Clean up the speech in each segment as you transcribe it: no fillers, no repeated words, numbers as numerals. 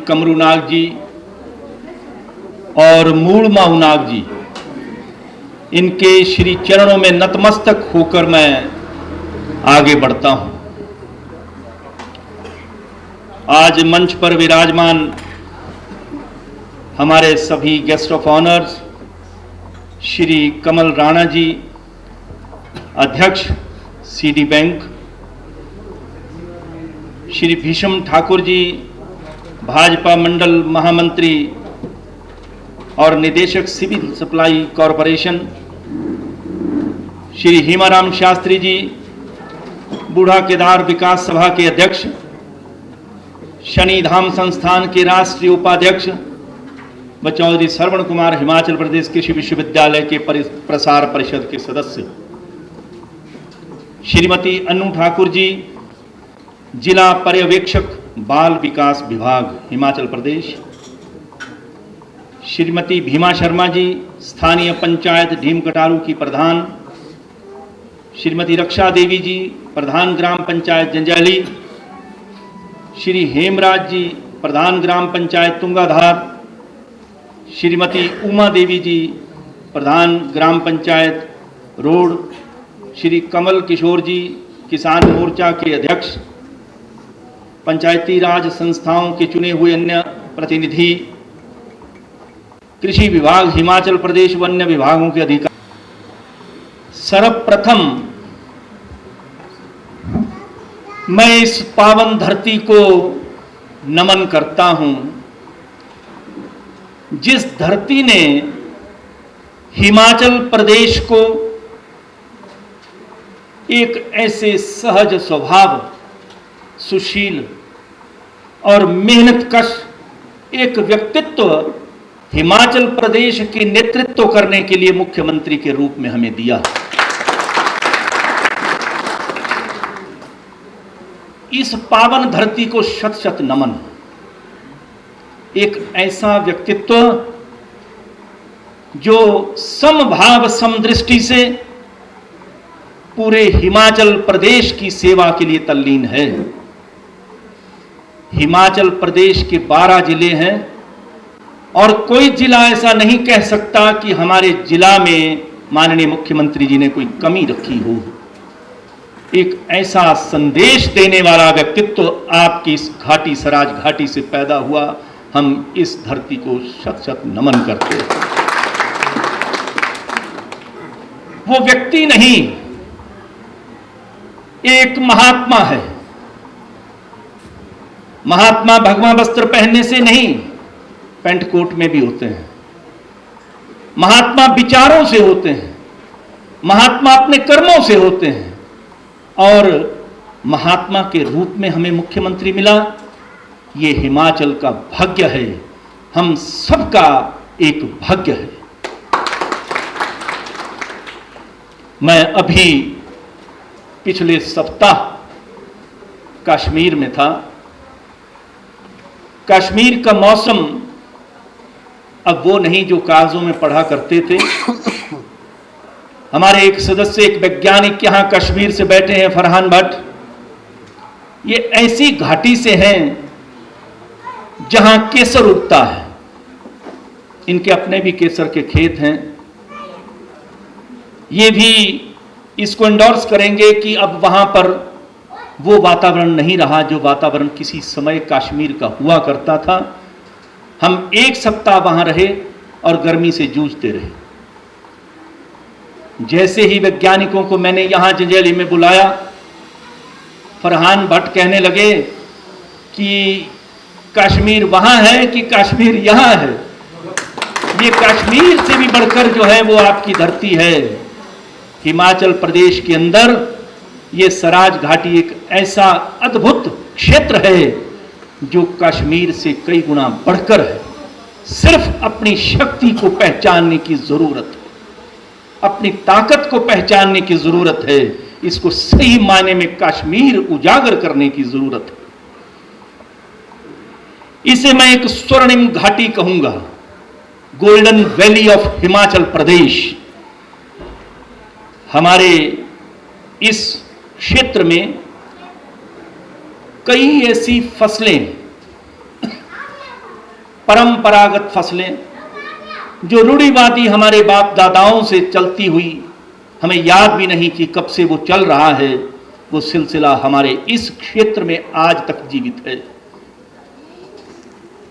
कमरूनाग जी और मूल माहुनाग जी, इनके श्री चरणों में नतमस्तक होकर मैं आगे बढ़ता हूं। आज मंच पर विराजमान हमारे सभी guest of honours, Shri Kamal Rana ji, अध्यक्ष सीडी बैंक, श्री भीषम ठाकुर जी, भाजपा मंडल महामंत्री और निदेशक civil supply corporation, Shri Hemaram Shastri ji, Budha Kedar विकास सभा के अध्यक्ष, शनि धाम संस्थान के राष्ट्रीय उपाध्यक्ष व चौधरी श्रवण कुमार हिमाचल प्रदेश कृषि विश्वविद्यालय के प्रसार परिषद के सदस्य, श्रीमती अनु ठाकुर जी, जिला पर्यवेक्षक बाल विकास विभाग हिमाचल प्रदेश, श्रीमती भीमा शर्मा जी, स्थानीय पंचायत ढीम कटारू की प्रधान, श्रीमती रक्षा देवी जी, प्रधान ग्राम पंचायत जंजैली, श्री हेमराज जी, प्रधान ग्राम पंचायत तुंगाधार, श्रीमती उमा देवी जी, प्रधान ग्राम पंचायत रोड, श्री कमल किशोर जी, किसान मोर्चा के अध्यक्ष, पंचायती राज संस्थाओं के चुने हुए अन्य प्रतिनिधि, कृषि विभाग हिमाचल प्रदेश व अन्य विभागों के अधिकारी, सर्वप्रथम मैं इस पावन धरती को नमन करता हूं, जिस धरती ने हिमाचल प्रदेश को एक ऐसे सहज स्वभाव, सुशील और मेहनतकश एक व्यक्तित्व हिमाचल प्रदेश के नेतृत्व करने के लिए मुख्यमंत्री के रूप में हमें दिया। इस पावन धरती को शत शत नमन। एक ऐसा व्यक्तित्व जो समभाव समदृष्टि से पूरे हिमाचल प्रदेश की सेवा के लिए तल्लीन है। हिमाचल प्रदेश के 12 जिले हैं और कोई जिला ऐसा नहीं कह सकता कि हमारे जिला में माननीय मुख्यमंत्री जी ने कोई कमी रखी हो। एक ऐसा संदेश देने वाला व्यक्तित्व आपकी इस घाटी, सराज घाटी से पैदा हुआ। हम इस धरती को शत शत नमन करते हैं। वो व्यक्ति नहीं, एक महात्मा है। महात्मा भगवा वस्त्र पहनने से नहीं, पैंट कोट में भी होते हैं। महात्मा विचारों से होते हैं, महात्मा अपने कर्मों से होते हैं। और महात्मा के रूप में हमें मुख्यमंत्री मिला, ये हिमाचल का भाग्य है, हम सबका एक भाग्य है। मैं अभी पिछले सप्ताह कश्मीर में था। कश्मीर का मौसम अब वो नहीं जो कागजों में पढ़ा करते थे। हमारे एक सदस्य, एक वैज्ञानिक यहां कश्मीर से बैठे हैं, फरहान भट्ट। ये ऐसी घाटी से हैं जहां केसर उगता है। इनके अपने भी केसर के खेत हैं। ये भी इसको एंडोर्स करेंगे कि अब वहां पर वो वातावरण नहीं रहा जो वातावरण किसी समय कश्मीर का हुआ करता था। हम 1 सप्ताह वहां रहे और गर्मी से जूझते रहे। जैसे ही वैज्ञानिकों को मैंने यहां जंजैली में बुलाया, फरहान भट्ट कहने लगे कि कश्मीर वहां है कि कश्मीर यहां है। ये कश्मीर से भी बढ़कर जो है वो आपकी धरती है। हिमाचल प्रदेश के अंदर ये सराज घाटी एक ऐसा अद्भुत क्षेत्र है जो कश्मीर से कई गुना बढ़कर है। सिर्फ अपनी शक्ति को पहचानने की जरूरत है, अपनी ताकत को पहचानने की जरूरत है। इसको सही मायने में कश्मीर उजागर करने की जरूरत है। इसे मैं एक स्वर्णिम घाटी कहूंगा, golden valley of Himachal Pradesh. हमारे इस क्षेत्र में कई ऐसी फसलें परंपरागत फसलें जो रूढ़िवादी हमारे बाप दादाओं से चलती हुई, हमें याद भी नहीं कि कब से वो चल रहा है, वो सिलसिला हमारे इस क्षेत्र में आज तक जीवित है।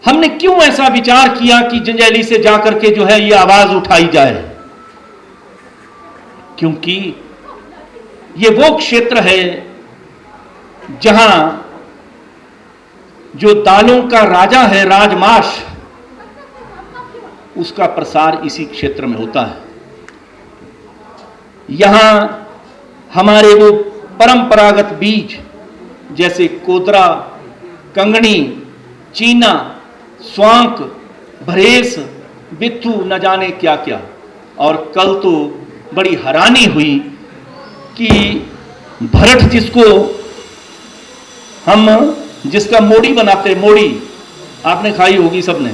हमने क्यों ऐसा विचार किया कि जंजैली से जाकर के जो है ये आवाज उठाई जाए? क्योंकि ये वो क्षेत्र है जहां जो दालों का राजा है, राजमाश, उसका प्रसार इसी क्षेत्र में होता है। यहां हमारे वो परंपरागत बीज जैसे कोदरा, कंगनी, चीना, स्वांक, भरेस, बित्थू, न जाने क्या क्या। और कल तो बड़ी हैरानी हुई कि भरट जिसका मोड़ी बनाते, मोड़ी आपने खाई होगी सबने।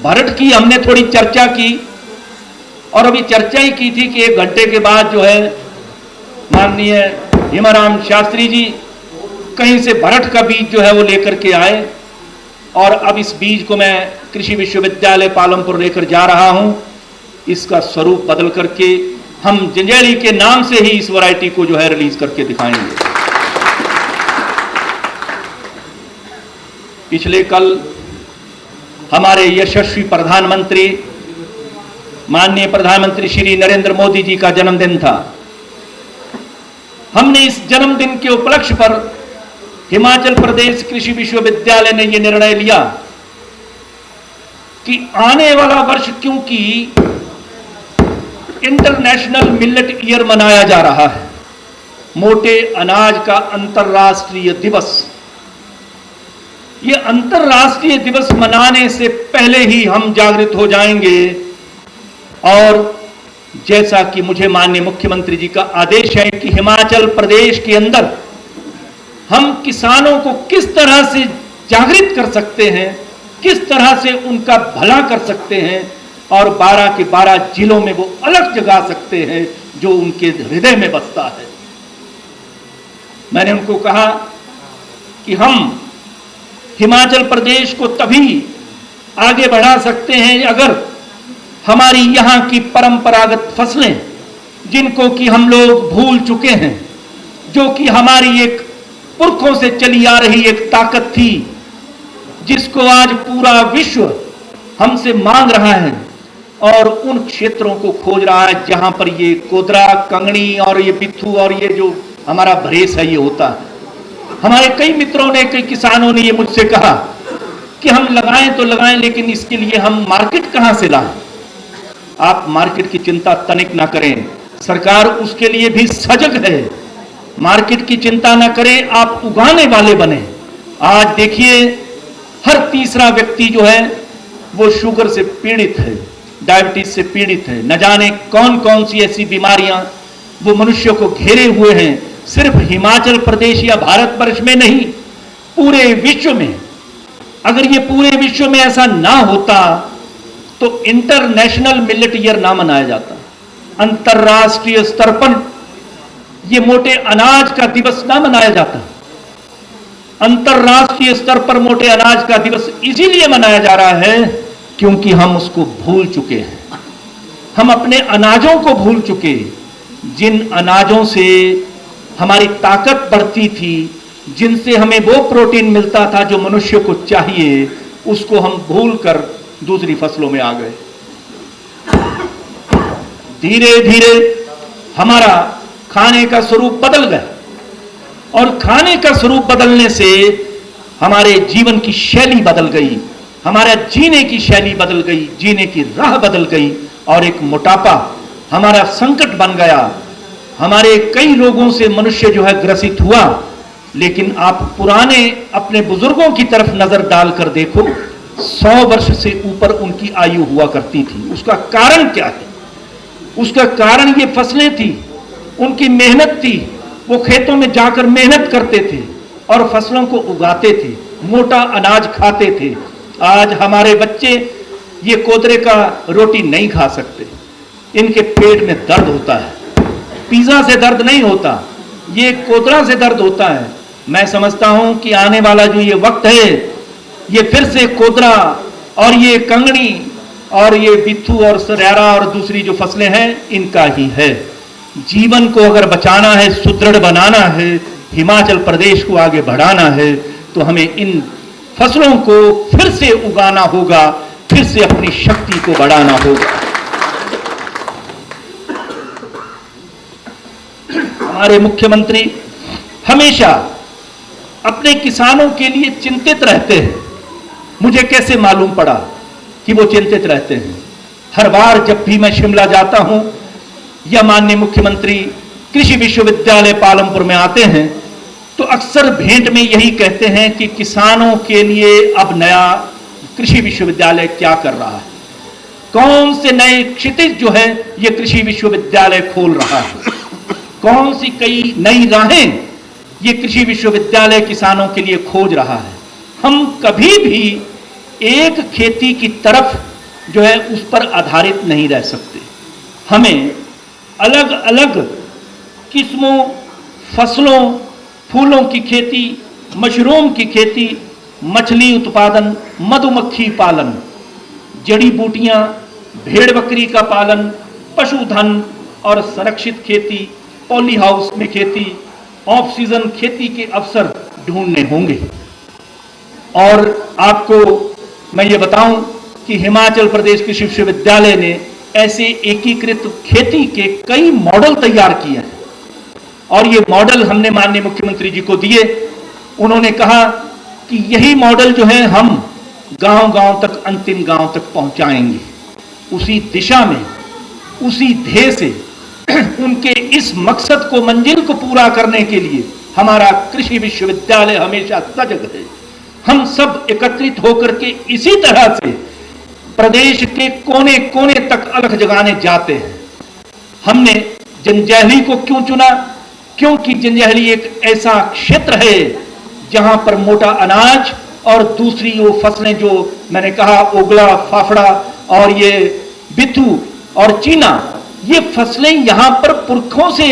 भरट की हमने थोड़ी चर्चा की और अभी चर्चा ही की थी कि 1 घंटे के बाद जो है माननीय हेमाराम शास्त्री जी कहीं से भरट का बीज जो है वो लेकर के आए और अब इस बीज को मैं कृषि विश्वविद्यालय पालमपुर लेकर जा रहा हूं। इसका स्वरूप बदल करके हम जंजैली के नाम से ही इस वैरायटी को जो है रिलीज करके दिखाएंगे। पिछले कल हमारे यशस्वी प्रधानमंत्री माननीय प्रधानमंत्री श्री नरेंद्र मोदी जी का जन्मदिन था। हमने इस जन्मदिन के उपलक्ष्य पर हिमाचल प्रदेश कृषि विश्वविद्यालय ने यह निर्णय लिया कि आने वाला वर्ष, क्योंकि इंटरनेशनल मिलेट ईयर मनाया जा रहा है, मोटे अनाज का अंतर्राष्ट्रीय दिवस, ये अंतर्राष्ट्रीय दिवस मनाने से पहले ही हम जागृत हो जाएंगे। और जैसा कि मुझे माननीय मुख्यमंत्री जी का आदेश है कि हिमाचल प्रदेश के अंदर हम किसानों को किस तरह से जागृत कर सकते हैं, किस तरह से उनका भला कर सकते हैं और 12 के 12 जिलों में वो अलग जगा सकते हैं जो उनके हृदय में बसता है। मैंने उनको कहा कि हम हिमाचल प्रदेश को तभी आगे बढ़ा सकते हैं अगर हमारी यहां की परंपरागत फसलें, जिनको कि हम लोग भूल चुके हैं, जो कि हमारी एक पुरखों से चली आ रही एक ताकत थी, जिसको आज पूरा विश्व हमसे मांग रहा है और उन क्षेत्रों को खोज रहा है जहां पर ये कोदरा, कंगनी और ये बित्थू और ये जो हमारा भरेस है ये होता है। हमारे कई मित्रों ने, कई किसानों ने ये मुझसे कहा कि हम लगाएं तो लगाएं, लेकिन इसके लिए हम मार्केट कहां से लाएं? आप मार्केट की चिंता तनिक ना करें, सरकार उसके लिए भी सजग है। मार्केट की चिंता ना करें, आप उगाने वाले बने। आज देखिए हर तीसरा व्यक्ति जो है वो शुगर से पीड़ित है, डायबिटीज से पीड़ित है, न जाने कौन कौन सी ऐसी बीमारियां वो मनुष्य को घेरे हुए हैं। सिर्फ हिमाचल प्रदेश या भारत वर्ष में नहीं, पूरे विश्व में। अगर ये पूरे विश्व में ऐसा ना होता तो इंटरनेशनल मिलेट ईयर ना मनाया जाता, अंतरराष्ट्रीय स्तर पर ये मोटे अनाज का दिवस ना मनाया जाता। अंतरराष्ट्रीय स्तर पर मोटे अनाज का दिवस इसीलिए मनाया जा रहा है क्योंकि हम उसको भूल चुके हैं। हम अपने अनाजों को भूल चुके, जिन अनाजों से हमारी ताकत बढ़ती थी, जिनसे हमें वो प्रोटीन मिलता था जो मनुष्य को चाहिए, उसको हम भूलकर दूसरी फसलों में आ गए। धीरे धीरे हमारा खाने का स्वरूप बदल गया और खाने का स्वरूप बदलने से हमारे जीवन की शैली बदल गई, हमारा जीने की शैली बदल गई, जीने की राह बदल गई और एक मोटापा हमारा संकट बन गया। हमारे कई रोगों से मनुष्य जो है ग्रसित हुआ। लेकिन आप पुराने अपने बुजुर्गों की तरफ नजर डालकर देखो, 100 वर्ष से ऊपर उनकी आयु हुआ करती थी। उसका कारण क्या है? उसका कारण ये फसलें थी, उनकी मेहनत थी। वो खेतों में जाकर मेहनत करते थे और फसलों को उगाते थे, मोटा अनाज खाते थे। आज हमारे बच्चे ये कोदरे का रोटी नहीं खा सकते, इनके पेट में दर्द होता है। पिज्जा से दर्द नहीं होता, ये कोदरा से दर्द होता है। मैं समझता हूं कि आने वाला जो ये वक्त है, ये फिर से कोदरा और ये कंगनी और ये बिथू और सरेरा और दूसरी जो फसलें हैं इनका ही है। जीवन को अगर बचाना है, सुदृढ़ बनाना है, हिमाचल प्रदेश को आगे बढ़ाना है, तो हमें इन फसलों को फिर से उगाना होगा, फिर से अपनी शक्ति को बढ़ाना होगा। हमारे मुख्यमंत्री हमेशा अपने किसानों के लिए चिंतित रहते हैं। मुझे कैसे मालूम पड़ा कि वो चिंतित रहते हैं? हर बार जब भी मैं शिमला जाता हूं या माननीय मुख्यमंत्री कृषि विश्वविद्यालय पालमपुर में आते हैं, तो अक्सर भेंट में यही कहते हैं कि किसानों के लिए अब नया कृषि विश्वविद्यालय क्या कर रहा है, कौन से नए क्षितिज जो है ये कृषि विश्वविद्यालय खोल रहा है, कौन सी कई नई राहें ये कृषि विश्वविद्यालय किसानों के लिए खोज रहा है। हम कभी भी एक खेती की तरफ जो है उस पर आधारित नहीं रह सकते। हमें अलग अलग किस्मों, फसलों, फूलों की खेती, मशरूम की खेती, मछली उत्पादन, मधुमक्खी पालन, जड़ी बूटियां, भेड़ बकरी का पालन, पशुधन और संरक्षित खेती, पॉली हाउस में खेती, ऑफ सीजन खेती के अवसर ढूंढने होंगे। और आपको मैं ये बताऊं कि हिमाचल प्रदेश कृषि विश्वविद्यालय ने ऐसे एकीकृत खेती के कई मॉडल तैयार किए हैं और ये मॉडल हमने माननीय मुख्यमंत्री जी को दिए। उन्होंने कहा कि यही मॉडल जो है हम गांव-गांव तक, अंतिम गांव तक पहुंचाएंगे। उसी दिशा में, उसी ध्येय से उनके इस मकसद को, मंजिल को पूरा करने के लिए हमारा कृषि विश्वविद्यालय हमेशा सजग है। हम सब एकत्रित होकर के इसी तरह से प्रदेश के कोने कोने तक अलख जगाने जाते हैं। हमने जंजैहली को क्यों चुना? क्योंकि जंजैहली एक ऐसा क्षेत्र है जहां पर मोटा अनाज और दूसरी वो फसलें जो मैंने कहा, ओगला, फाफड़ा और ये बिथू और चीना, ये फसलें यहां पर पुरखों से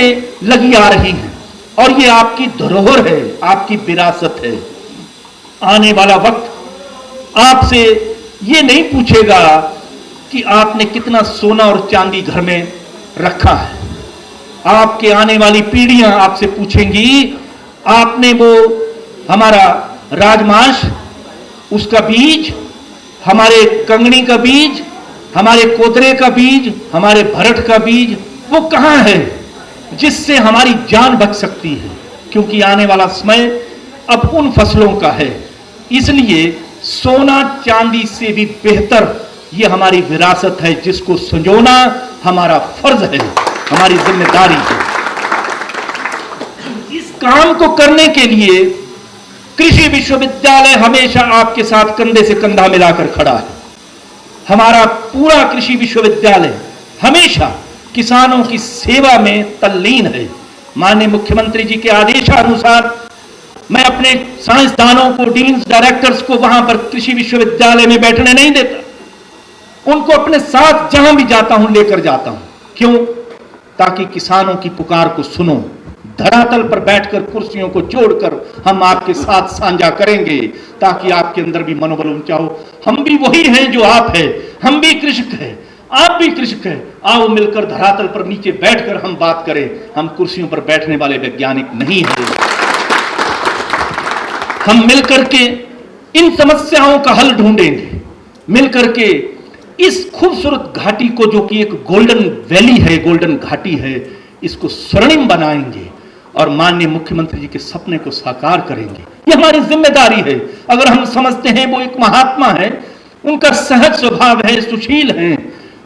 लगी आ रही हैं और ये आपकी धरोहर है, आपकी विरासत है। आने वाला वक्त आपसे ये नहीं पूछेगा कि आपने कितना सोना और चांदी घर में रखा है। आपके आने वाली पीढ़ियां आपसे पूछेंगी, आपने वो हमारा राजमाश, उसका बीज, हमारे कंगनी का बीज, हमारे कोदरे का बीज, हमारे भरट का बीज, वो कहां है जिससे हमारी जान बच सकती है? क्योंकि आने वाला समय अब उन फसलों का है। इसलिए सोना चांदी से भी बेहतर ये हमारी विरासत है, जिसको संजोना हमारा फर्ज है, हमारी जिम्मेदारी है। इस काम को करने के लिए कृषि विश्वविद्यालय हमेशा आपके साथ कंधे से कंधा मिलाकर खड़ा है। हमारा पूरा कृषि विश्वविद्यालय हमेशा किसानों की सेवा में तल्लीन है। माननीय मुख्यमंत्री जी के आदेशानुसार मैं अपने साइंसदानों को, डीन्स, डायरेक्टर्स को वहां पर कृषि विश्वविद्यालय में बैठने नहीं देता। उनको अपने साथ जहां भी जाता हूं लेकर जाता हूं। क्यों? ताकि किसानों की पुकार को सुनो। धरातल पर बैठकर कुर्सियों को जोड़कर हम आपके साथ साझा करेंगे ताकि आपके अंदर भी मनोबल ऊंचा हो। हम भी वही हैं जो आप हैं, हम भी कृषक हैं, आप भी कृषक हैं। आओ मिलकर धरातल पर नीचे बैठकर हम बात करें। हम कुर्सियों पर बैठने वाले वैज्ञानिक नहीं हैं। हम मिलकर के इन समस्याओं का हल ढूंढेंगे, मिलकर के इस खूबसूरत घाटी को, जो कि एक गोल्डन वैली है, गोल्डन घाटी है, इसको स्वर्णिम बनाएंगे और माननीय मुख्यमंत्री जी के सपने को साकार करेंगे। ये हमारी जिम्मेदारी है। अगर हम समझते हैं वो एक महात्मा है, उनका सहज स्वभाव है, सुशील हैं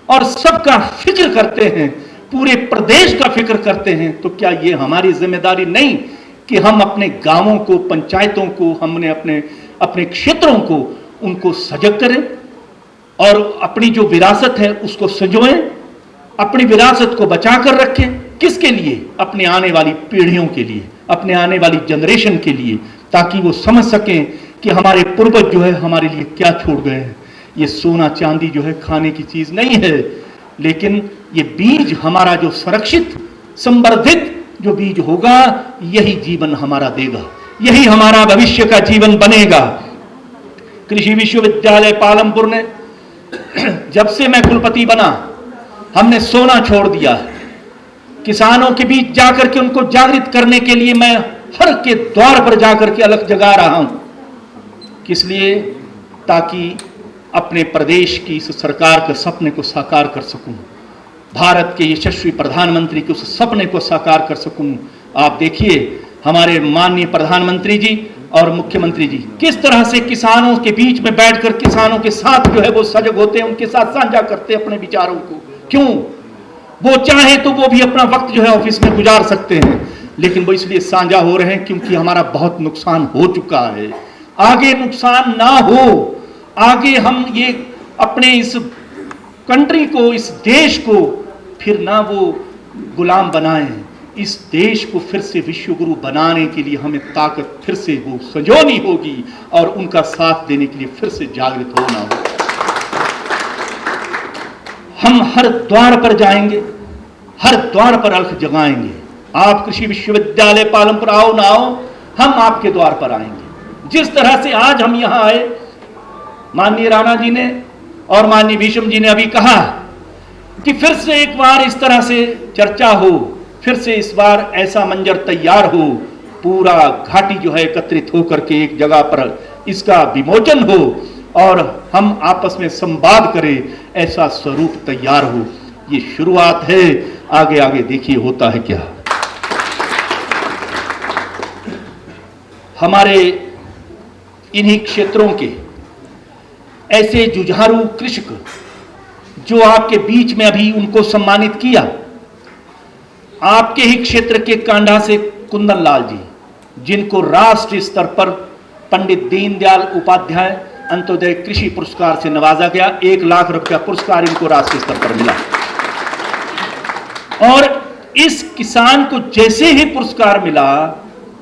और सबका फिक्र करते हैं, पूरे प्रदेश का फिक्र करते हैं, तो क्या ये हमारी जिम्मेदारी नहीं कि हम अपने गांवों को, पंचायतों को, हमने अपने क्षेत्रों को, उनको सजग करें और अपनी जो विरासत है उसको संजोएं, अपनी विरासत को बचाकर रखें। किसके लिए? अपने आने वाली पीढ़ियों के लिए, अपने आने वाली जनरेशन के लिए, ताकि वो समझ सकें कि हमारे पूर्वज जो है हमारे लिए क्या छोड़ गए हैं। ये सोना चांदी जो है खाने की चीज नहीं है, लेकिन ये बीज हमारा जो सुरक्षित, संवर्धित जो बीज होगा, यही जीवन हमारा देगा, यही हमारा भविष्य का जीवन बनेगा। कृषि विश्वविद्यालय पालमपुर ने जब से मैं कुलपति बना, हमने सोना छोड़ दिया है। किसानों के बीच जाकर के उनको जागृत करने के लिए मैं हर के द्वार पर जाकर के अलख जगा रहा हूं। किस लिए? ताकि अपने प्रदेश की इस सरकार के सपने को साकार कर सकूं, भारत के यशस्वी प्रधानमंत्री के उस सपने को साकार कर सकूं। आप देखिए हमारे माननीय प्रधानमंत्री जी और मुख्यमंत्री जी किस तरह से किसानों के बीच में बैठकर किसानों के साथ जो है वो सजग होते हैं, उनके साथ साझा करते हैं अपने विचारों को। क्यों? वो चाहे तो वो भी अपना वक्त जो है ऑफिस में गुजार सकते हैं, लेकिन वो इसलिए साझा हो रहे हैं क्योंकि हमारा बहुत नुकसान हो चुका है। आगे नुकसान ना हो, आगे हम ये अपने इस कंट्री को, इस देश को फिर ना वो गुलाम बनाएं। इस देश को फिर से विश्व गुरु बनाने के लिए हमें ताकत फिर से वो संजोनी होगी और उनका साथ देने के लिए फिर से जागृत होना होगा। हम हर द्वार पर जाएंगे, हर द्वार पर अलख जगाएंगे। आप कृषि विश्वविद्यालय पालमपुर आओ ना आओ, हम आपके द्वार पर आएंगे। जिस तरह से आज हम यहां आए, माननीय राणा जी ने और माननीय भीष्म जी ने अभी कहा कि फिर से एक बार इस तरह से चर्चा हो, फिर से इस बार ऐसा मंजर तैयार हो, पूरा घाटी जो है एकत्रित होकर के एक जगह पर इसका विमोचन हो और हम आपस में संवाद करें, ऐसा स्वरूप तैयार हो। ये शुरुआत है, आगे आगे देखिए होता है क्या। हमारे इन्हीं क्षेत्रों के ऐसे जुझारू कृषक जो आपके बीच में अभी उनको सम्मानित किया, आपके ही क्षेत्र के कांडा से कुंदन लाल जी, जिनको राष्ट्रीय स्तर पर पंडित दीनदयाल उपाध्याय अंत्योदय कृषि पुरस्कार से नवाजा गया। 1 लाख रुपया पुरस्कार इनको राष्ट्रीय स्तर पर मिला। और इस किसान को जैसे ही पुरस्कार मिला,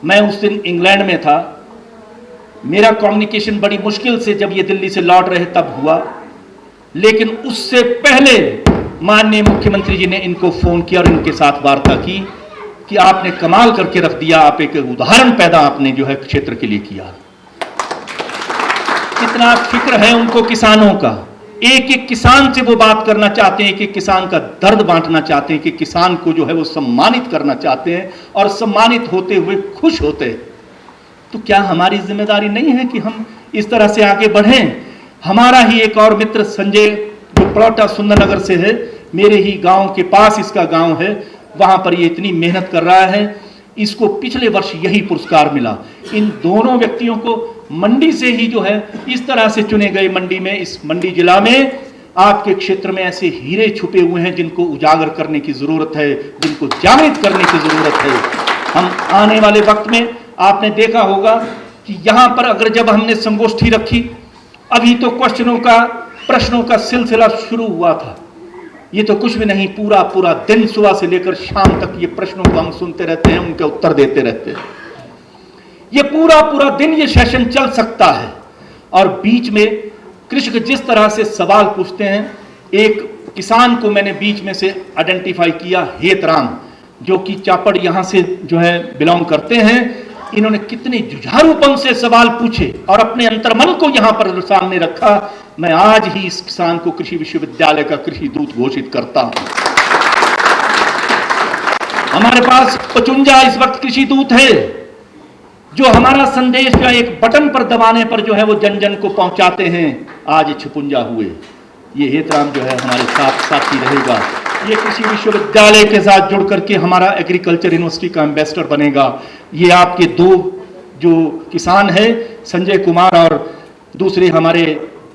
मैं उस दिन इंग्लैंड में था, मेरा कम्युनिकेशन बड़ी मुश्किल से जब ये दिल्ली से लौट रहे तब हुआ, लेकिन उससे पहले माननीय मुख्यमंत्री जी ने इनको फोन किया और इनके साथ वार्ता की कि आपने कमाल करके रख दिया, आप एक उदाहरण पैदा आपने जो है क्षेत्र के लिए किया। कितना फिक्र है उनको किसानों का, एक एक किसान से वो बात करना चाहते हैं, एक एक किसान का दर्द बांटना चाहते हैं, कि किसान को जो है वो सम्मानित करना चाहते हैं और सम्मानित होते हुए खुश होते हैं। तो क्या हमारी जिम्मेदारी नहीं है कि हम इस तरह से आगे बढ़ें? हमारा ही एक और मित्र संजय जो पड़ौटा सुंदरनगर से है, मेरे ही गांव के पास इसका गांव है, वहां पर ये इतनी मेहनत कर रहा है, इसको पिछले वर्ष यही पुरस्कार मिला। इन दोनों व्यक्तियों को मंडी से ही जो है इस तरह से चुने गए। मंडी में, इस मंडी जिला में आपके क्षेत्र में ऐसे हीरे छुपे हुए हैं जिनको उजागर करने की जरूरत है, जिनको जागृत करने की जरूरत है। हम आने वाले वक्त में, आपने देखा होगा कि यहां पर अगर जब हमने संगोष्ठी रखी, अभी तो प्रश्नों का सिलसिला शुरू हुआ था, ये तो कुछ भी नहीं, पूरा पूरा दिन सुबह से लेकर शाम तक ये प्रश्नों को हम सुनते रहते हैं, उनके उत्तर देते रहते हैं। ये पूरा पूरा दिन ये सेशन चल सकता है। और बीच में कृषक जिस तरह से सवाल पूछते हैं, एक किसान को मैंने बीच में से आइडेंटिफाई किया, हेतराम, जो कि चापड़ यहां से जो है बिलोंग करते हैं। इन्होंने कितने जुझारूपन से सवाल पूछे और अपने अंतर्मन को यहां पर सामने रखा। मैं आज ही इस किसान को कृषि विश्वविद्यालय का कृषि दूत घोषित करता हूं। हमारे पास 55 इस वक्त कृषि दूत है, जो हमारा संदेश का एक बटन पर दबाने पर जो है वो जन जन को पहुंचाते हैं। आज 56 हुए। ये हेतराम जो है हमारे साथ साथी रहेगा। ये कृषि विश्वविद्यालय के साथ जुड़ करके हमारा एग्रीकल्चर यूनिवर्सिटी का एम्बेसडर बनेगा। ये आपके 2 जो किसान हैं, संजय कुमार और दूसरे हमारे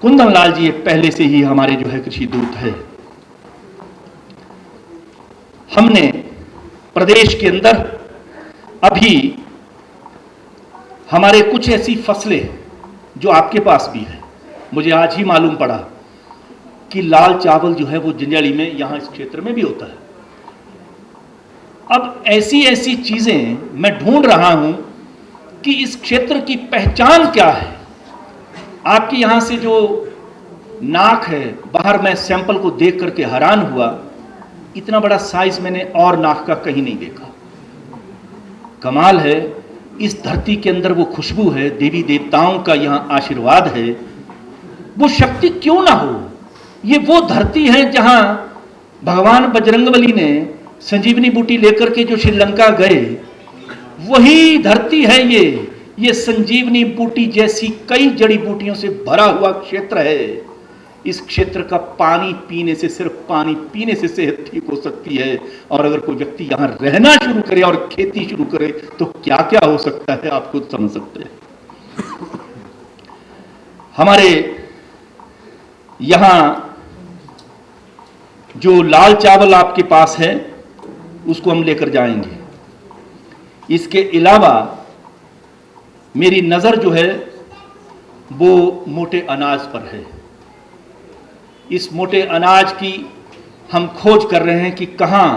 कुंदन लाल जी, पहले से ही हमारे जो है कृषि दूत है। हमने प्रदेश के अंदर अभी हमारे कुछ ऐसी फसलें जो आपके पास भी है, मुझे आज ही मालूम पड़ा कि लाल चावल जो है वो जंजैली में, यहां इस क्षेत्र में भी होता है। अब ऐसी ऐसी चीजें मैं ढूंढ रहा हूं कि इस क्षेत्र की पहचान क्या है। आपके यहां से जो नाक है, बाहर मैं सैंपल को देख करके हैरान हुआ, इतना बड़ा साइज मैंने और नाक का कहीं नहीं देखा। कमाल है, इस धरती के अंदर वो खुशबू है, देवी देवताओं का यहां आशीर्वाद है। वो शक्ति क्यों ना हो? ये वो धरती है जहां भगवान बजरंगबली ने संजीवनी बूटी लेकर के जो श्रीलंका गए, वही धरती है ये संजीवनी बूटी जैसी कई जड़ी बूटियों से भरा हुआ क्षेत्र है। इस क्षेत्र का पानी पीने से, सिर्फ पानी पीने से सेहत ठीक हो सकती है। और अगर कोई व्यक्ति यहां रहना शुरू करे और खेती शुरू करे तो क्या क्या हो सकता है, आप खुद समझ सकते हैं। हमारे यहां जो लाल चावल आपके पास है उसको हम लेकर जाएंगे। इसके अलावा मेरी नजर जो है वो मोटे अनाज पर है। इस मोटे अनाज की हम खोज कर रहे हैं कि कहां,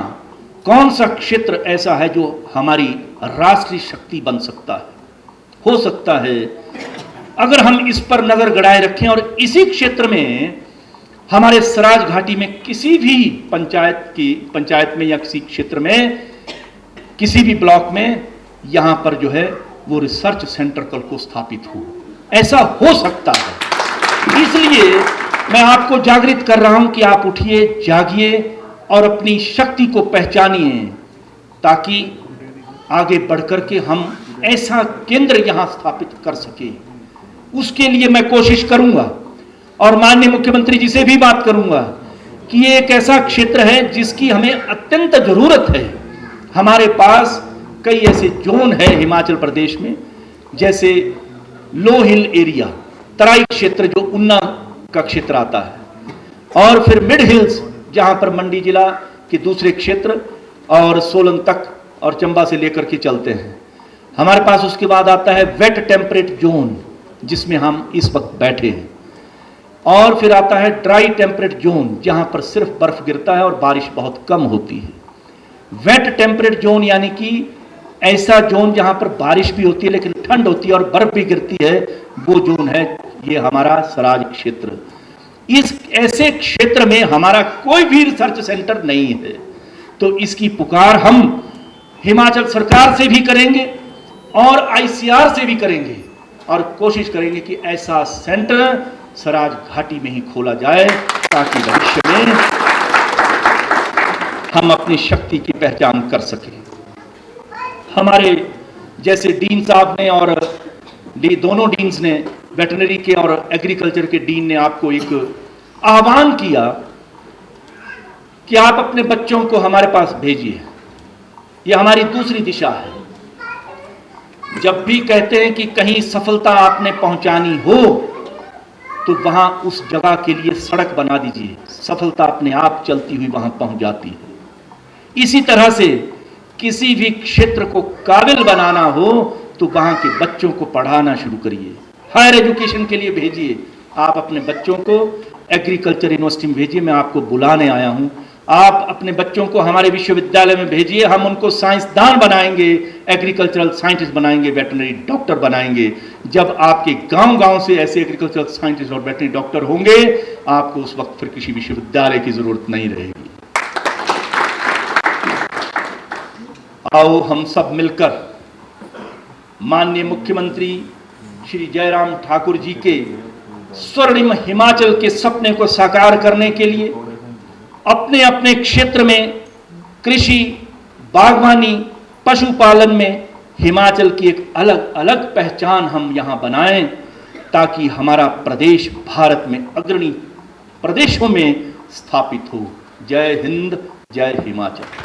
कौन सा क्षेत्र ऐसा है जो हमारी राष्ट्रीय शक्ति बन सकता है, हो सकता है। अगर हम इस पर नजर गड़ाए रखें और इसी क्षेत्र में हमारे सराज घाटी में किसी भी पंचायत में या किसी क्षेत्र में, किसी भी ब्लॉक में, यहां पर जो है वो रिसर्च सेंटर कल को स्थापित हो, ऐसा हो सकता है। इसलिए मैं आपको जागृत कर रहा हूं कि आप उठिए, जागिए और अपनी शक्ति को पहचानिए, ताकि आगे बढ़कर के हम ऐसा केंद्र यहां स्थापित कर सके। उसके लिए मैं कोशिश करूंगा और माननीय मुख्यमंत्री जी से भी बात करूंगा कि ये एक ऐसा क्षेत्र है जिसकी हमें अत्यंत जरूरत है। हमारे पास कई ऐसे जोन है हिमाचल प्रदेश में, जैसे लो हिल एरिया, तराई क्षेत्र जो उन्ना का क्षेत्र आता है, और फिर मिड हिल्स जहां पर मंडी जिला के दूसरे क्षेत्र और सोलन तक और चंबा से लेकर के चलते हैं हमारे पास। उसके बाद आता है वेट टेम्परेट जोन जिसमें हम इस वक्त बैठे हैं, और फिर आता है ड्राई टेम्परेट जोन जहां पर सिर्फ बर्फ गिरता है और बारिश बहुत कम होती है। वेट टेम्परेट जोन यानी कि ऐसा जोन जहां पर बारिश भी होती है लेकिन ठंड होती है और बर्फ भी गिरती है, वो जोन है ये हमारा सराज क्षेत्र। इस ऐसे क्षेत्र में हमारा कोई भी रिसर्च सेंटर नहीं है, तो इसकी पुकार हम हिमाचल सरकार से भी करेंगे और आईसीआर से भी करेंगे और कोशिश करेंगे कि ऐसा सेंटर सराज घाटी में ही खोला जाए, ताकि भविष्य में हम अपनी शक्ति की पहचान कर सकें। हमारे जैसे डीन साहब ने और दोनों डीन्स ने, वेटरनरी के और एग्रीकल्चर के डीन ने आपको एक आह्वान किया कि आप अपने बच्चों को हमारे पास भेजिए। यह हमारी दूसरी दिशा है। जब भी कहते हैं कि कहीं सफलता आपने पहुंचानी हो तो वहां उस जगह के लिए सड़क बना दीजिए, सफलता अपने आप चलती हुई वहां पहुंच जाती है। इसी तरह से किसी भी क्षेत्र को काबिल बनाना हो तो वहां के बच्चों को पढ़ाना शुरू करिए, हायर एजुकेशन के लिए भेजिए। आप अपने बच्चों को एग्रीकल्चर यूनिवर्सिटी में भेजिए, मैं आपको बुलाने आया हूं। आप अपने बच्चों को हमारे विश्वविद्यालय में भेजिए, हम उनको साइंसदान बनाएंगे, एग्रीकल्चरल साइंटिस्ट बनाएंगे, वेटरनरी डॉक्टर बनाएंगे। जब आपके गांव-गांव से ऐसे एग्रीकल्चरल साइंटिस्ट और वेटरनरी डॉक्टर होंगे, आपको उस वक्त फिर किसी विश्वविद्यालय की जरूरत नहीं रहेगी। आओ हम सब मिलकर माननीय मुख्यमंत्री श्री जयराम ठाकुर जी के स्वर्णिम हिमाचल के सपने को साकार करने के लिए अपने अपने क्षेत्र में कृषि, बागवानी, पशुपालन में हिमाचल की एक अलग अलग पहचान हम यहां बनाएं, ताकि हमारा प्रदेश भारत में अग्रणी प्रदेशों में स्थापित हो। जय हिंद, जय हिमाचल।